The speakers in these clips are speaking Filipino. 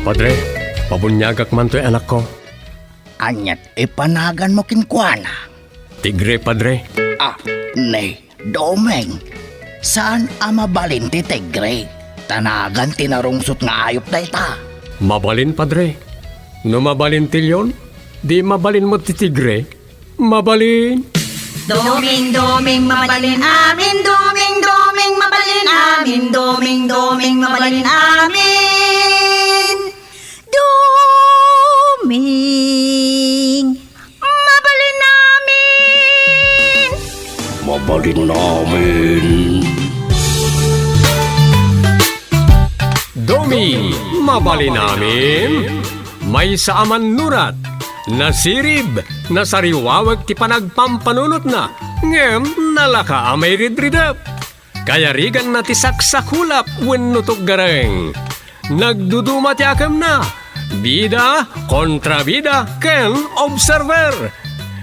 Padre, pabunyagak man to'y anak ko. Anyat ipanagan mo kinkwana. Tigre, Padre. Nay, Domeng. Saan mabalin ti Tigre? Tanagan tinarungsot nga ayop da ita. Mabalin, Padre. No mabalin tilyon, di mabalin mo ti Tigre. Mabalin. Doming mabalin amin, doming mabalin amin, doming mabalin amin. Doming mabalin amin. Mabalin namin. Domi, mabalin namin. May saaman nurat. Nasirib, nasariwawag ti panagpampanunot na. Ngem, nalaka amay ridridap. Kaya rigan na ti saksakulap wenno gareng. Nagduduma ti akam na. Bida, kontrabida, ken observer.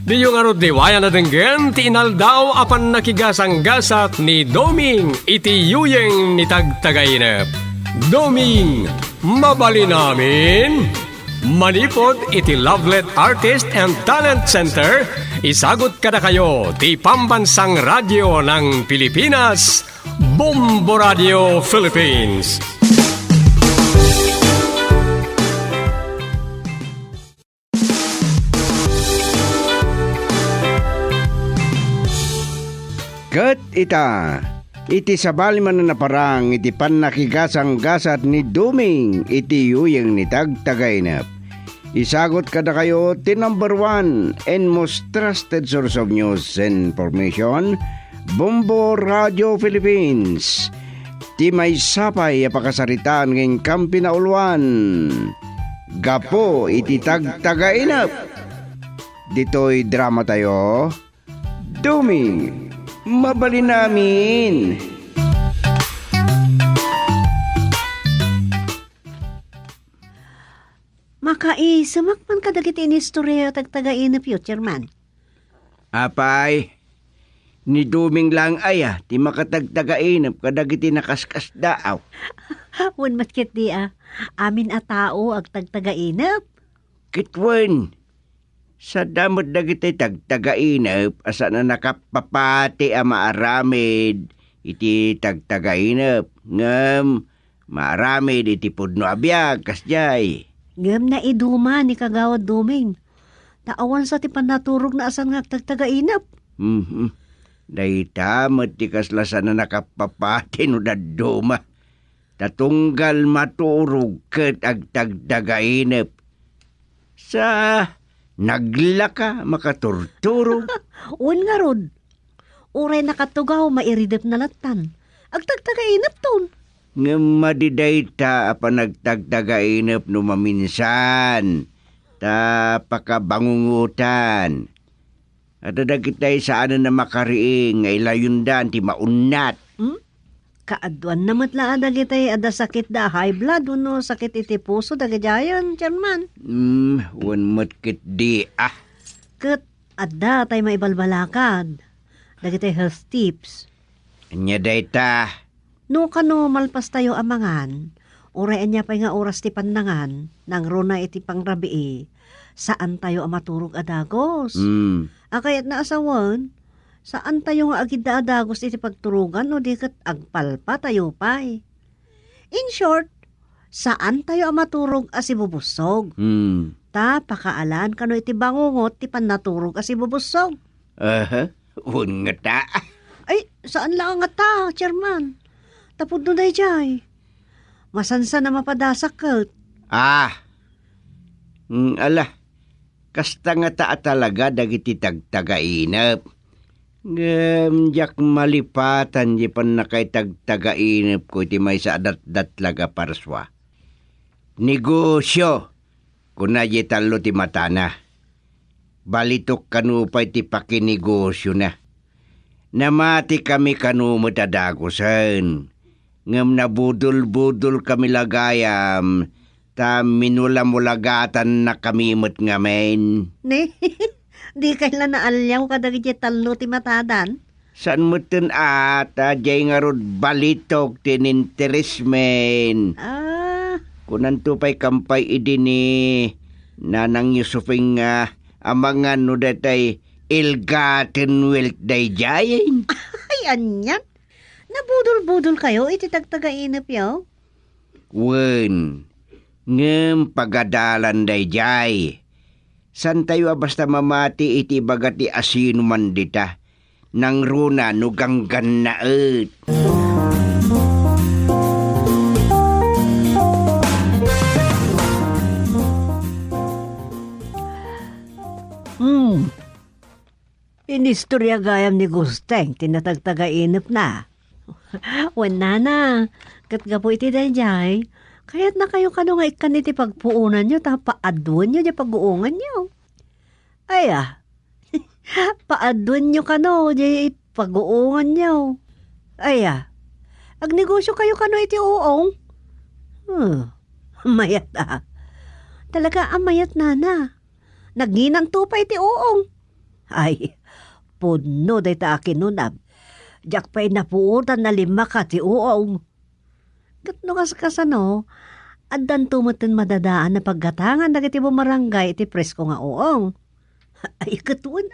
Di yung arod diwaya na denggen ti inaldaw apan nakigasang-gasat ni Doming iti yuyeng ni tagtagainep. Doming, mabalin namin. Manipod iti Lovelet Artist and Talent Center, isagot kada kayo ti Pambansang Radyo ng Pilipinas, Bombo Radio Philippines. Kat ita, iti sabali man na naparang iti panakigasang-gasat ni Doming iti yuyeng ni tagtagainap. Isagot kada kayo ti number 1 and most trusted source of news and information, Bombo Radio Philippines. Ti may sapay apakasaritaan ngayong kampi na uluan. Gapo iti tagtagainap. Dito'y drama tayo. Doming, mabalin namin. Makaisamak man kadagiti inistorya tagtagain na future man. Apay, ni Doming lang aya, ti makatagtagainap kadagiti nakaskas daaw. Wan matkit di amin a tao ag tagtagainap. Kitwen, sa damot dagiti tagtagainap, asa na nakapapati a maaramid, iti tagtagainap, ngam, maaramid iti pudno abiyag, kasjay. Ngam na iduma ni kagawad Doming. Taawan sa ti panaturog na asan nga tagtagainap. Dahita ti kaslasan na nakapapati no daduma. Tatunggal maturog ket ag tagtagainap. Sa naglaka makaturturog. Un nga rod. Uray nakatugaw mairidep na latan. Ag tagtagainap ton. Nga madidayta apa nagtagtagainap no maminsan. Ta pakabangungutan. At adagitay saan na makariing nga ilayundan ti maunat. Kaadwan namat la adagitay ada sakit da high blood uno sakit iti puso dagajayan Chairman. Wan matkit di Ket adda tay maibalbalakad. Dagitay health tips. Anya dayta. No kano malpas tayo amangan, uray anya pa nga oras ti pandangan, nang runa iti pangrabii, saan tayo amaturog adagos? Akayat na asawan, saan tayo nga agid adagos iti pagturugan o di kat agpalpa tayo pa'y? In short, saan tayo amaturog as ibubusog? Ta pakaalan kano iti bangungot ti pannaturog as ibubusog? Un nga ta. Ay, saan lang nga ta, Chairman? Tapod no day jay. Masansa na mapadasak kat. Ala, kasta nga ta talaga dagiti tagtagainap. Diyak malipatan di pan nakay tagtagainap ko iti may sa adat-datlaga parswa. Negosyo, kuna di talo ti matana. Balitok kanupay ti pakinegosyo na. Namati kami kanumot adagosan. Ngam nabudol-budol kami lagayam, ta minulamulagatan na kami mo't ngamen. Ne, di kailan naalyaw kadagiti talo ti matadan? San mo tin ata, jay nga rod balitok tin interes men. Kunan tupay kampay idi ni Nanang Yusufing amangan no datay ill-gotten wealth dayjayin. Ay, anyan. Nabudol-budol kayo, iti tagtagainap yaw. Wen, ngem pagadalan dayjay. San tayo basta mamati iti bagati asino man dita. Nang runa no ganggan na et. Inistorya gayam ni Gusteng, tinatagtagainap na. Wala na, katgapo iti dayjay. Kaya't na kayo kano nga ikan iti pagpuunan nyo, paadwan nyo, di pag-uungan nyo. Ay paadwan nyo kano, di pag-uungan nyo. Ay agnegosyo kayo kano iti uong. Mayat Talaga mayat na. Naginang tupa iti uong. Ay, puno day ta akinunab. Diyak pa'y napuutan na 5 ka ti uong. Gatno kasano, adan tumutin madadaan na paggatangan dagiti bumarangay iti presko nga uong. Ay, katuon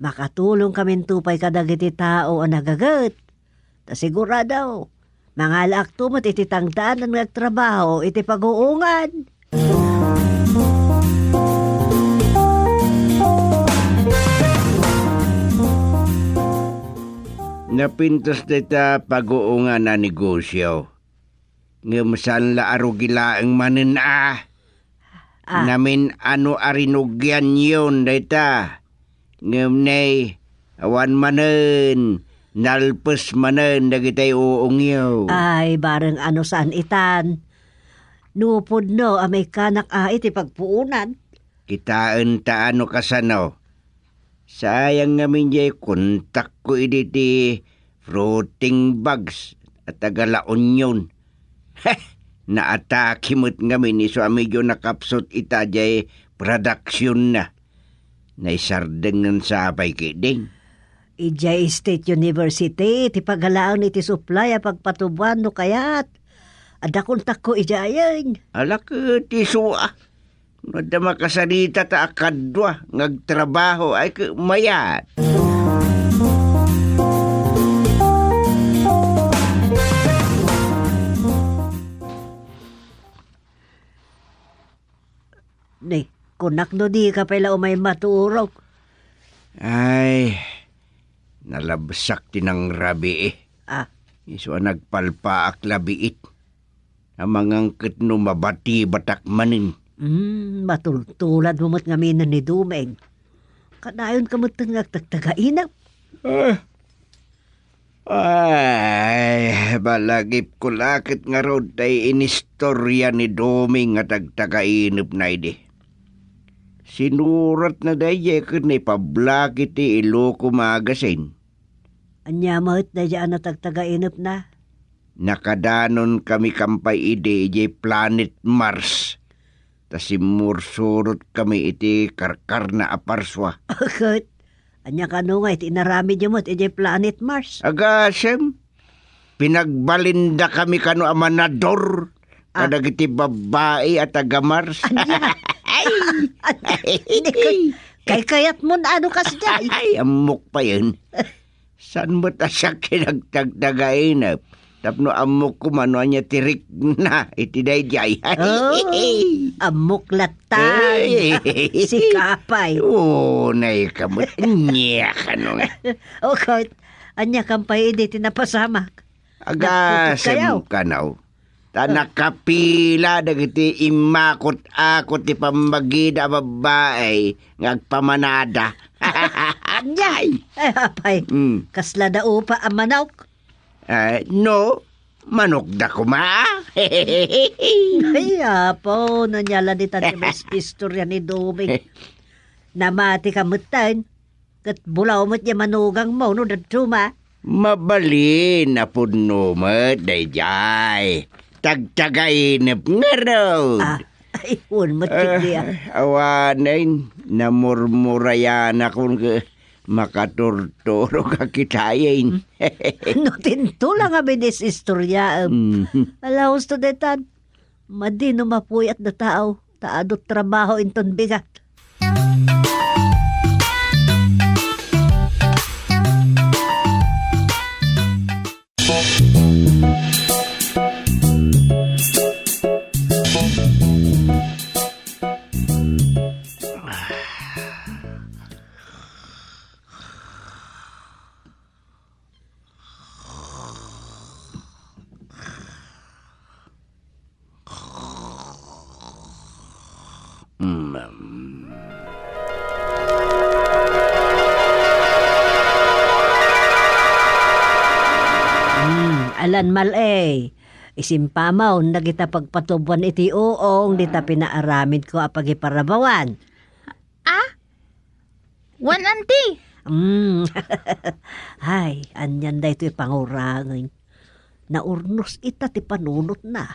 Makatulong kami tupay kadagiti tao ang nagagat. Ta sigurado, mga laak tumot iti tangdaan ng nagtrabaho iti pag-uungan. Napintos dita pag-uungan na negosyo. Ngem saan la arugilaeng manen Namin ano arinugyan yun dita. Ngem nay awan manen. Nalpes manen dagitay uong yaw. Ay, bareng ano saan itan. Nupod no, amay kanak iti pagpuunan. Kitaan ta ano kasano. Sayang namin jay kontak ko iditi fruiting bags at tagala onion. Naatakimot ngamin iso amidyo nakapsot ita jay production na. Naisardengan sa apay kiding. Ijay State University, ti paghalaan iti supply pagpatubuan no kayat. Adakontak ko ijayan. Alak ti suwa. Nada makasalita ta akadwa ngagtrabaho ay mayat. Ni, kunak no di ka pala umay maturog. Ay, nalabsak tinang rabi Iso nagpalpaak labiit. Amangangkit no mabati batak manin. Matultulad mo mo't ngaminan ni Dumeng. Kanayon ka mo't nagtagtagainap. Ay, balagip ko lakit nga rod tay inistorya ni Dumeng nga tagtagainap na ide. Sinurat na daye ka na ipablakit ti Iloco Magazine. Anya mo't na dyan na tagtagainap na. Nakadanon kami kampay ide ije planet Mars. Tas simursurot kami iti karkar na aparswa. Akot, anya ka no nga iti narami dyan mo't ije planet Mars. Agasem, pinagbalinda kami kano amanador. Kadag iti babae at taga Mars. Anya? Kay kayat mo na ano kas dyan. Ay, amok pa yun. Saan mo ta siya kinagtagtagainap? Tapno amok ko mano niya tirik na iti dayjay. Amok latan. Si Kapay. Nay kamot. Niya ka no nga. Okay, anya kampay edi tinapasamak. Agasem ka naw. Tanakapila dagiti imakot-akot ti pambagida babae ngagpamanada. Anya? Ay, apay. Kasla da upa ang manok. No, manok da kuma. Ay, apo, nanyala ni tati mas istorya ni Dumeng. Namati kamutan, kat bulaw mo't niya manugang mo, no, datuma. Mabalin na puno mo, dayjay. Tagtagainip nga raw. Ay, mo't kikliya. Awanin, namurmurayan akong makaturturo ka kitayin. No, tinto lang nga binis istorya. Alaos to detan. Madino mapuyat na tao, taadot trabaho inton bigat. Alan mal isimpamaw na kita pagpatubuan iti uong dita pinaaramid ko apag iparabawan. Wan, auntie. Ay, anyan da ito'y pangurangin. Naurnos ita ti panunot na.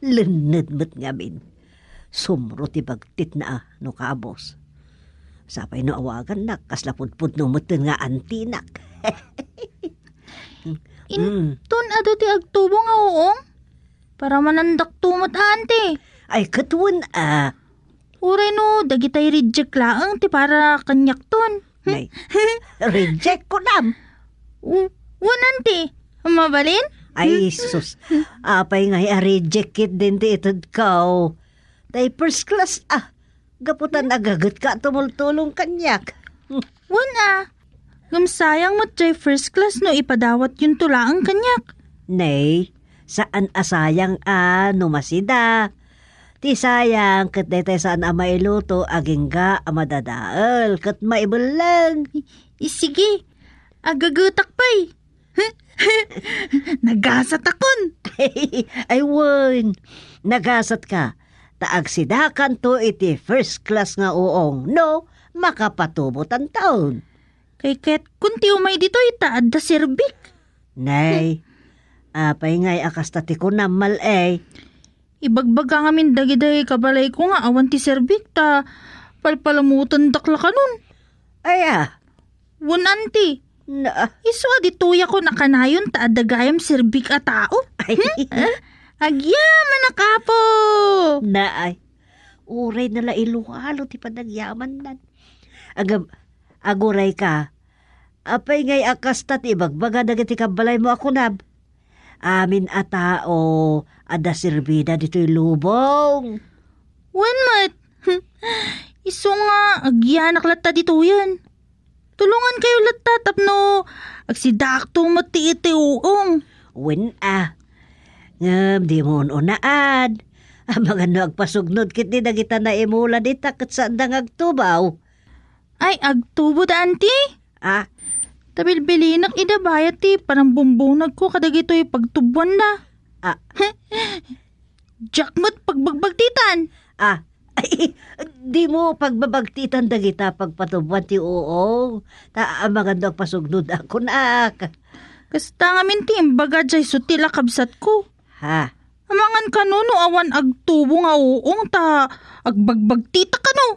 Lunod mo't ngamin. Sumro ti bagtit na no kabos. Sapay no awagan na, kaslapudpud no mutin nga antinak. Tun ado ti agtubo nga uong? Para manandak tumot, auntie. Ay, katuan Uray no, dagitay reject laang ti para kanyak ton. Nay, reject ko nam. Wan, auntie. Mabalin? Ay, sus. Apay nga reject it din ti itod kao. Tay first class gaputan agagat ka tumultulong kanyak. Wan gamsayang mo't jay first class no ipadawat yung tulaang kanyak. Nay, saan asayang numasida? Ti sayang kat day saan mailuto aging ga madadaal kat maibulang. Sige, agagutak pa'y. Nagasat akon. Ay won, nagasat ka. Taagsidakan to iti first class nga uong no makapatubot ang taon. Kay ket kunti umay dito itaad da serbik. Nay, apay ngay akastati ko namal Ibagbaga ngamin dagiday kabalay ko nga awan ti serbik ta palpalamutan dakla kanon. Ay Wan, auntie. na, Iswa dituya ko nakanayon ta adagayam serbik a tao. ay, Agyaman na kapo. ay, uray nala iluhalo ti padagyaman nan. Aguray ka, apay ngay akastat ibagbaga dagiti kabalay mo ako nab. Amin a tao, ada sirbida dito'y lubong. Wan mat. Iso nga, agyanak lata dito yan. Tulungan kayo lata tapno agsidakto mati iti uong. Wen ngam di mo unaad. Mga no agpasugnod kiti dagita na imula di takot sa andang agtubaw. Ay, agtubo da, auntie. Tabilbilinak idabayat ti parang bumbunag ko kadagito'y pagtubuan na. Jackmot pagbagbagtitan. Ay, di mo pagbabagtitan dagita pagpatubuan ti uong. Mga no agpasugnod ako na. Kasta nga mintim baga jay sutila kabsat ko. Amangan kanuno awan agtubo nga uong ta agbagbagtita kano.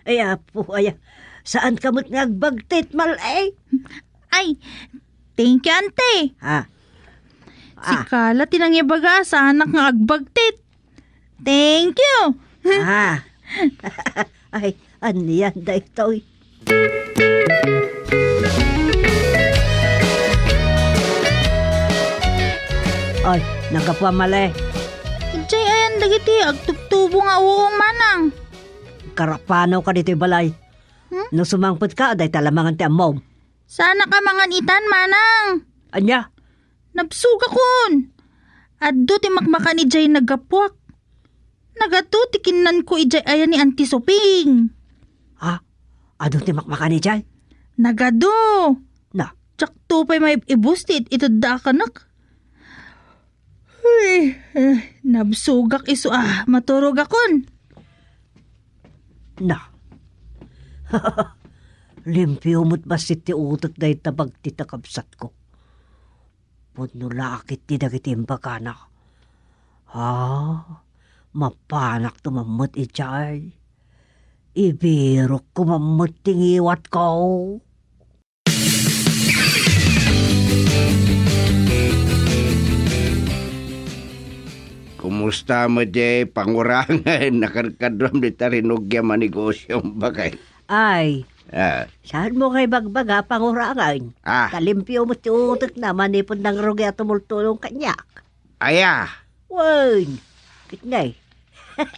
Ay, saan ka mo't ngagbagtit mal Ay, thank you, ante. Si Kala tinangyabaga sa anak nga agbagtit. Thank you. Ay, aniyan da ito'y. Ay, nagapamali. Ijay ayan dagiti agtubtubo nga uong manang. Karapanaw ka dito'y balay. No sumangpot ka, aday talamangan ti amom. Sana ka mangan itan, manang. Anya? Napsuga kon. Addo ti makmakan ijay nagapuak. Nagato ti kinan ko ijay ayan ni Auntie Soping. Ado ti makmakan ni Jay? Nagado. Na? Tsak tupay may ibustit ito da kanak. Ay, nabsugak iso maturog akon. Na. Limpyo mo't basit ti utot dahi tabag ti takabsat ko. Puno lakit ti dagitimba ka na. Mapanak tumamot ijay. Ibirok kumamot tingiwat ko. kumusta mo jay pangurangan nakarkadram di tarinugya manigosyong bagay. Ay, Ah, saan mo kay bagbaga pangurangan? ah, Kalimpyo mo ti utak na manipod ng rugya tumultulong kanyak. aya. Wan, kitnay.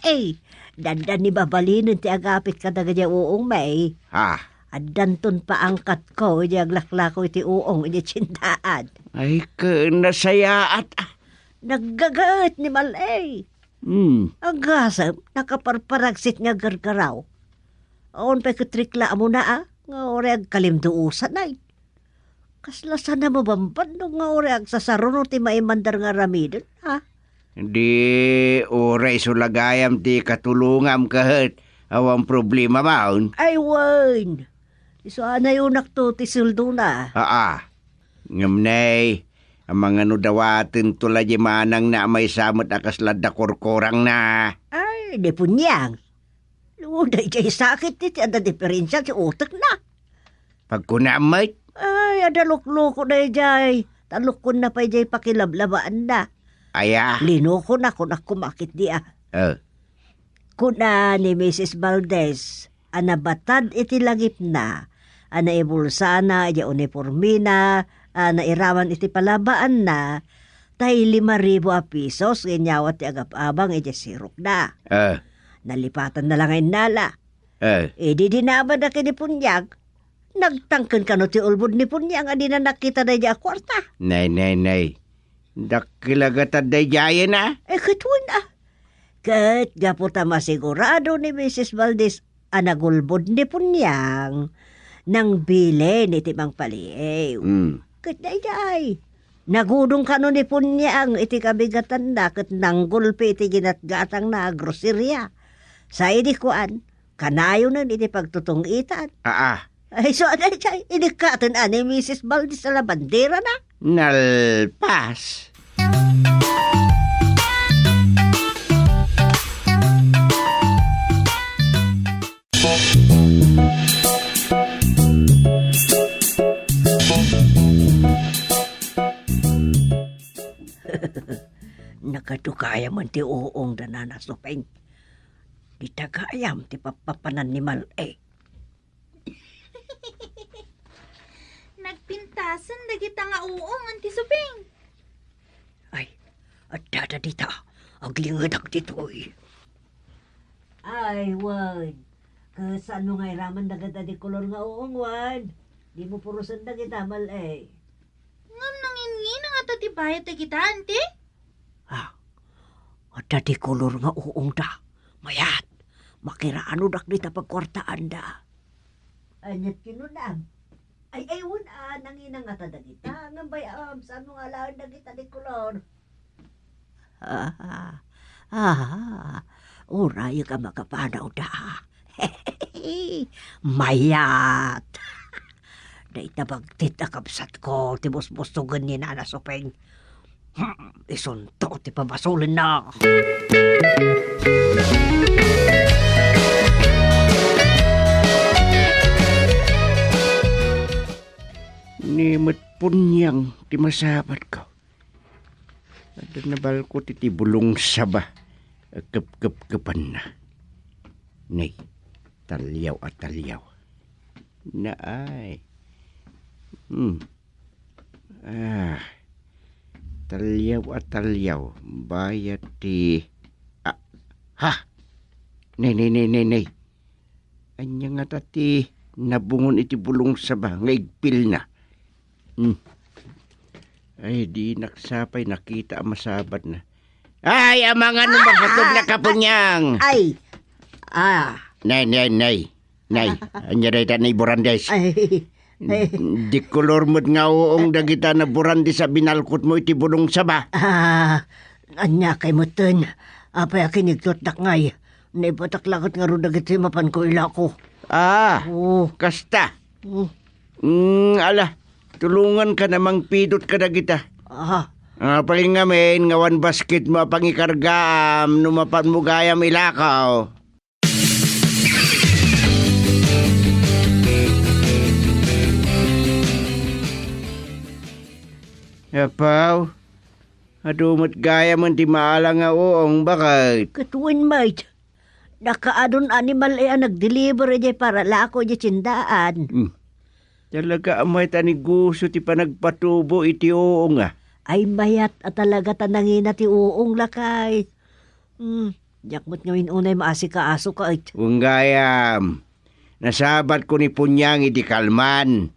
Hey, dandan ni babalinin ti agapit ka na ganyan uong may. Ha, Adanton pa angkat ko, iti aglaklako iti uong, iti tsindaan. ay nasayaat. Naggagaat ni Malay. Ang gasam, nakaparparagsit nga gargaraw. Aon pa katrikla mo na nga oreg kalimduusan ay. Kaslasan na mabamban no nga oreg sasaruno ti maimandar nga ramidon, ha? Di oray sulagayam ti katulungam kahet. Awang problema maun. Ay, wan! Iso anay unak to ti suldo na. Ngamnay, ang mga nudawatin tulad yung manang na may samot akaslad na korkorang na. Ay, di punyang. Luday jay sakit ti ada diferensya ti utak na. Pagkunamay, Ay, ada lukloko na jay. Talukon na pa jay pakilablabaan na. aya. Linoko na kung ako makit di ah. Kuna ni Mrs. Valdez, anabatad iti langip na, ana ibulsana, iti uniformina, ana iraman iti palabaan na, tay 5,000 a pisos, inyawat ti agap-abang iti sirok na. Nalipatan na lang ay nala. Di dinaba na kinipunyag, nagtangken ka no ti ulbod ni punyag, adi na nakita na iya kwarta. Nay. Dakilagatad day jaya na. Katun ah. Kat gaputa masigurado ni Mrs. Valdez anagulbod ni punyang nang bile ni Timang Paliw. Kat day. Nagudong ka no ni punyang iti kabigatan na kat nanggulpi iti ginatgatang na groserya. Sa idikuan, kanayo na iti pagtutungitan. Ay, so anay chay, inikatan ni Mrs. Valdez sa labandera na. Nalpas. Nakatukaya man ti uong da nanasupeng. Di tagayam ti papapanan ni Malay. Nagpintasan dagita nga uong anti suping. Ay, at dada dita, aglingad dito'y. Ay, Wan. Kasaan mo nga iraman dagata di kolor nga uong, Wan. Di mo purusan dagita, Malay. Ngam nangin nga tatibayat dagita, ante? At dadi kolor nga uong da. Mayat, makiraano dak dita pagkwartaan da. Anyat kinunam. Ay, ewan nanginang nga tadagita. Ngambay, saan mo nga lang dagita di kolor? Uray ka makapanaw da. Mayat. Dahil bagtit na kapsat ko, tibos-bostogan ni Nana Sopeng. Isunto, ti pabasulin na. Nimot punyang ti masabat ko. Ada na balko ti bulong saba. Kep-kep-kepan na. Nay, talyaw at talyaw. Naay. Talyaw at talyaw. Bayat ti... Nay. Anya nga tati nabungon iti bulong saba. Ngaigpil na. Ay, di naksapay nakita ang masabat na. Ay, ang mga numagatog na kapunyang. Ay! Nay. Anya rin na Burandes. Ay! Di kolor mo't nga uong dagita na Burandes sa binalkot mo iti bulong saba. Anya kay mutin. Apay akinigtot na ngay. Naipataklakot nga rin dagiti mapan ko ila ko. Kasta. Ala, tulungan ka namang pidot ka dagita. Paling ngamin, ngawan basket mo pangikargam, numapan mo gayam ilakaw. Apaw, Adumat gaya man ti maala nga uong bakit? Katuin, mate. Nakaadon animal nag-deliver para lako tsindaan. Talaga amay tani gusto ti panagpatubo iti uong Ay mayat at talaga tanangin na ti uong lakay. Jakmot ngawin unay maasika-aso ka it. Kung gayam, nasabat ko ni Punyang iti kalman.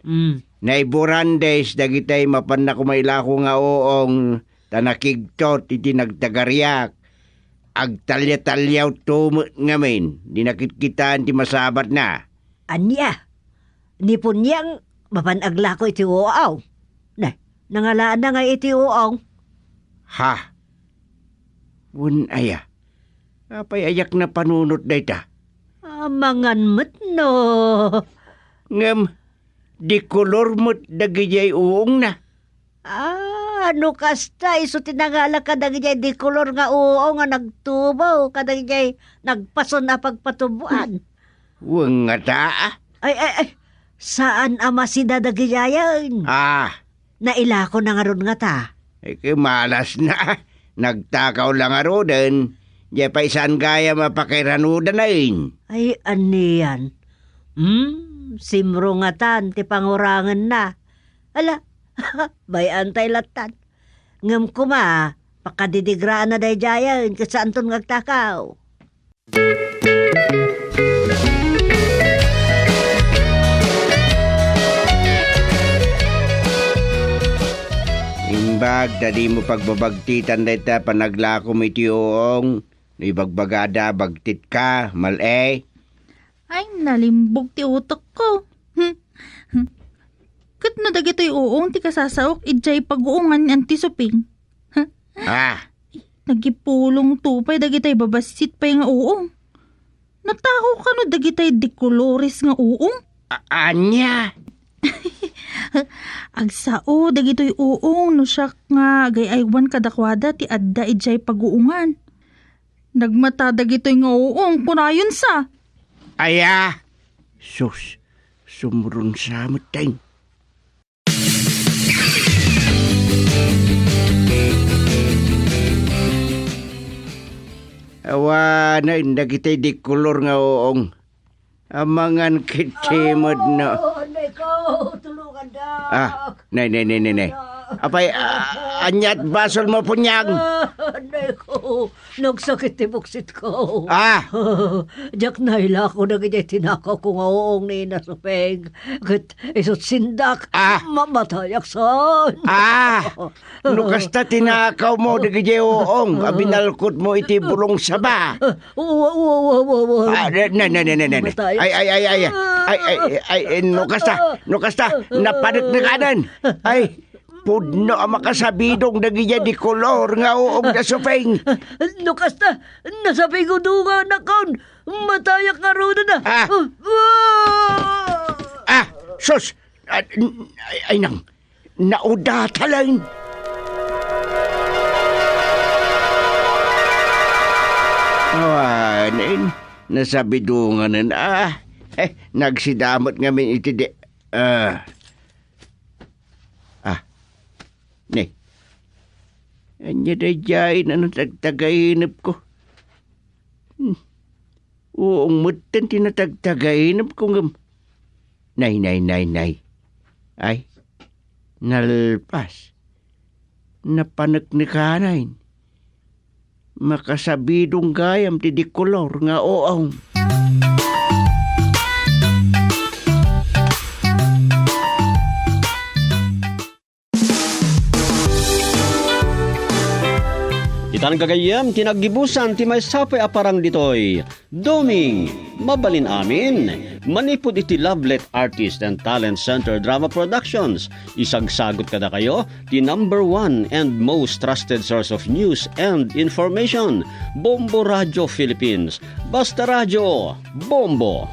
Naiburandes dagitay mapan na kumailako nga uong tanakigtot iti nagtagaryak. Agtalya-talyaw tumot ngamin, di nakitkitaan ti masabat na. Anya, ni Punyang mapanagla ko iti uaw. Nangalaan na nga iti uaw. Ha? Wun aya. Apay ayak na panunot day ta. Mangan mo't no. Ngam, di kolor mo't dagijay uong na. Ano kasta, iso tinangala ka dagijay di kolor nga uaw nga nagtubaw, kadagijay nagpason na pagpatubuan. Wang nga taa. Ay, saan ama si dadagijayan? Nailako na nga ron nga ta. Ay malas na. Nagtakaw lang aro din. Di pa isaan gaya mapakiranudan na yun. Ay, aniyan. Simro nga tan, ti pangurangan na. Ala, bay antay latan. Ngam kuma, pakadidigraan na day jayan, kasaan ton ngagtakaw. Imbag, dadi mo pagbabagtitan na ita panaglako mo iti uong. Ibagbagada, bagtit ka, malay. Ay, nalimbog ti utok ko. Kat na dagitoy uong ti kasasaok, idjay pag-uungan anti suping. Nagipulong tupay, dagitay babasit pa nga uong. Nataho ka no, dagitay di kolores nga uong. Anya? Agsao, dagitoy uong, no siya nga gayaywan kadakwada ti adda idjay pag-uungan. Nagmata dagitoy nga uong, kunayon sa. Aya! Sus, sumurun sa matay. Awa na, indagitay di kolor nga uong. Amangan kitimod na. Neko, tulungan daw. Nay. Apay, anyat basol mo Punyang. Neko, nagsakit ti buksit ko. Jak naila ko na ganyan tinakaw ko nga uong ni nasupeng. Kat isot sindak, mamatayak son. Nukasta tinakaw mo di kaya uong. Abinalkot mo iti bulong saba. Ay, nukasta, napanik na kanan. Ay, pudno ang makasabidong nagiya di kolor nga uong nasupeng. Nukasta, nasabing ko dunga na kon. Matayak nga ro na. Sus! Ay nang, naudatalan. Nasabidungan na. Nagsidamot ngamin iti di. Ne. Anya da jay na natagtagainap ko. Uong mutan tinatagtagainap ko ngam. Nay. Ay, nalpas. Napanak ni kanain. Makasabidong gayam ti di kolor nga oong. Itan kagayam, tinaggibusan ti may sapay aparang ditoy. Doming, mabalin amin. Manipod iti Lovelet Artist and Talent Center Drama Productions. Isagsagot kada kayo, ti #1 and most trusted source of news and information. Bombo Radio Philippines. Basta Radio, Bombo.